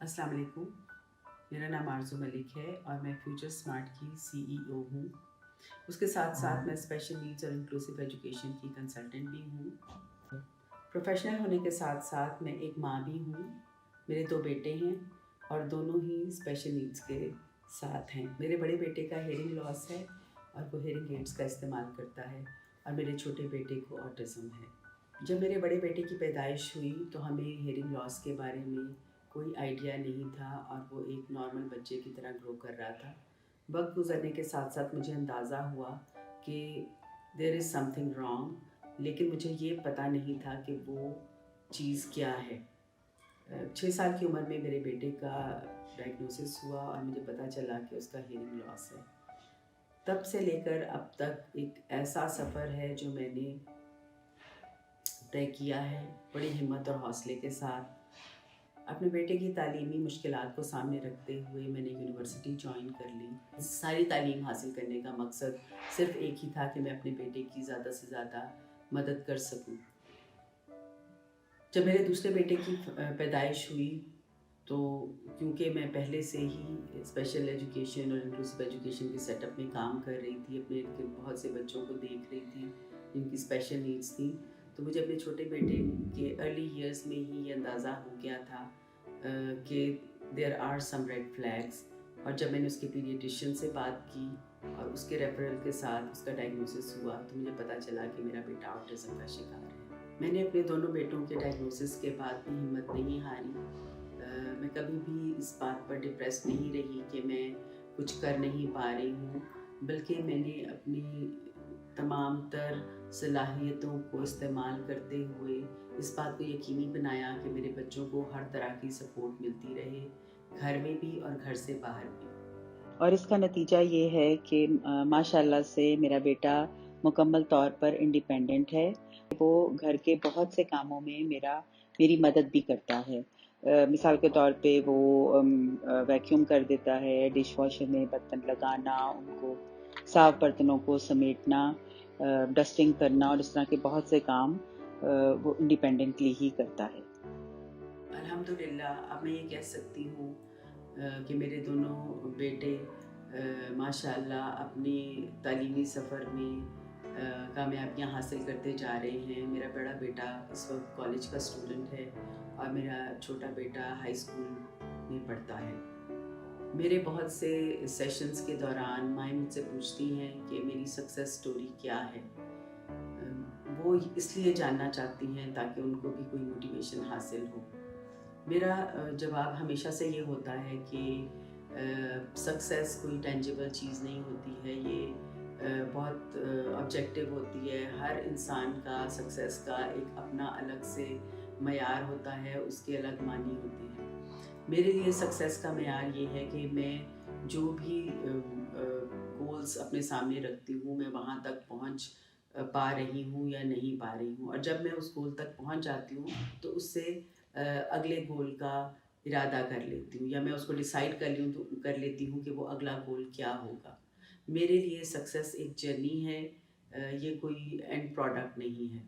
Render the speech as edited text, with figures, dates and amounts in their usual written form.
अस्सलाम वालेकुम। मेरा नाम आरज़ू मलिक है और मैं फ्यूचर स्मार्ट की सीईओ हूँ। उसके साथ साथ मैं स्पेशल नीड्स और इंक्लूसिव एजुकेशन की कंसल्टेंट भी हूँ। प्रोफेशनल होने के साथ साथ मैं एक माँ भी हूँ। मेरे 2 बेटे हैं और दोनों ही स्पेशल नीड्स के साथ हैं। मेरे बड़े बेटे का हियरिंग लॉस है और वो हियरिंग एड्स का इस्तेमाल करता है और मेरे छोटे बेटे को ऑटिज़म है। जब मेरे बड़े बेटे की पैदाइश हुई तो हमें हियरिंग लॉस के बारे में कोई आइडिया नहीं था और वो एक नॉर्मल बच्चे की तरह ग्रो कर रहा था। वक्त गुजरने के साथ साथ मुझे अंदाज़ा हुआ कि देयर इज़ समथिंग रॉन्ग, लेकिन मुझे ये पता नहीं था कि वो चीज़ क्या है। 6 साल की उम्र में मेरे बेटे का डायग्नोसिस हुआ और मुझे पता चला कि उसका हियरिंग लॉस है। तब से लेकर अब तक एक ऐसा सफ़र है जो मैंने तय किया है बड़ी हिम्मत और हौसले के साथ। अपने बेटे की तालीमी मुश्किलात को सामने रखते हुए मैंने यूनिवर्सिटी जॉइन कर ली। सारी तालीम हासिल करने का मकसद सिर्फ़ एक ही था कि मैं अपने बेटे की ज़्यादा से ज़्यादा मदद कर सकूं। जब मेरे दूसरे बेटे की पैदाइश हुई तो क्योंकि मैं पहले से ही स्पेशल एजुकेशन और इंक्लूसिव एजुकेशन के सेटअप में काम कर रही थी, अपने इर्द गिर्द बहुत से बच्चों को देख रही थी जिनकी स्पेशल नीड्स थी, तो मुझे अपने छोटे बेटे के अर्ली ईयर्स में ही ये अंदाज़ा हो गया था कि there are some red flags. और जब मैंने उसके पीडियाट्रिशियन से बात की और उसके रेफरल के साथ उसका डायग्नोसिस हुआ तो मुझे पता चला कि मेरा बेटा ऑटिज़म का शिकार है। मैंने अपने दोनों बेटों के डायग्नोसिस के बाद भी हिम्मत नहीं हारी। मैं कभी भी इस बात पर डिप्रेस नहीं रही कि मैं कुछ कर नहीं पा रही हूँ, बल्कि मैंने अपनी तमाम तर सलाहियतों को इस्तेमाल करते हुए इस बात को यकीनी बनाया कि मेरे बच्चों को हर तरह की सपोर्ट मिलती रहे, घर में भी और घर से बाहर भी। और इसका नतीजा ये है कि माशाल्लाह से मेरा बेटा मुकम्मल तौर पर इंडिपेंडेंट है। वो घर के बहुत से कामों में मेरी मदद भी करता है। मिसाल के तौर पे वो वैक्यूम कर देता है, डिश वॉशर में बर्तन लगाना, उनको साफ बर्तनों को समेटना, डस्टिंग करना और इस तरह के बहुत से काम वो इंडिपेंडेंटली ही करता है। अल्हम्दुलिल्लाह अब मैं ये कह सकती हूँ कि मेरे दोनों बेटे माशाल्लाह अपनी तालीमी सफ़र में कामयाबियाँ हासिल करते जा रहे हैं। मेरा बड़ा बेटा इस वक्त कॉलेज का स्टूडेंट है और मेरा छोटा बेटा हाई स्कूल में पढ़ता है। मेरे बहुत से सेशंस के दौरान माएँ मुझसे पूछती हैं कि मेरी सक्सेस स्टोरी क्या है। वो इसलिए जानना चाहती हैं ताकि उनको भी कोई मोटिवेशन हासिल हो। मेरा जवाब हमेशा से ये होता है कि सक्सेस कोई टेंजिबल चीज़ नहीं होती है, ये बहुत ऑब्जेक्टिव होती है। हर इंसान का सक्सेस का एक अपना अलग से मयार होता है, उसके अलग मानी होते हैं। मेरे लिए सक्सेस का मयार ये है कि मैं जो भी गोल्स अपने सामने रखती हूँ मैं वहाँ तक पहुँच पा रही हूँ या नहीं पा रही हूँ, और जब मैं उस गोल तक पहुँच जाती हूँ तो उससे अगले गोल का इरादा कर लेती हूँ या मैं उसको डिसाइड कर लेती हूँ कि वो अगला गोल क्या होगा। मेरे लिए सक्सेस एक जर्नी है, ये कोई एंड प्रोडक्ट नहीं है।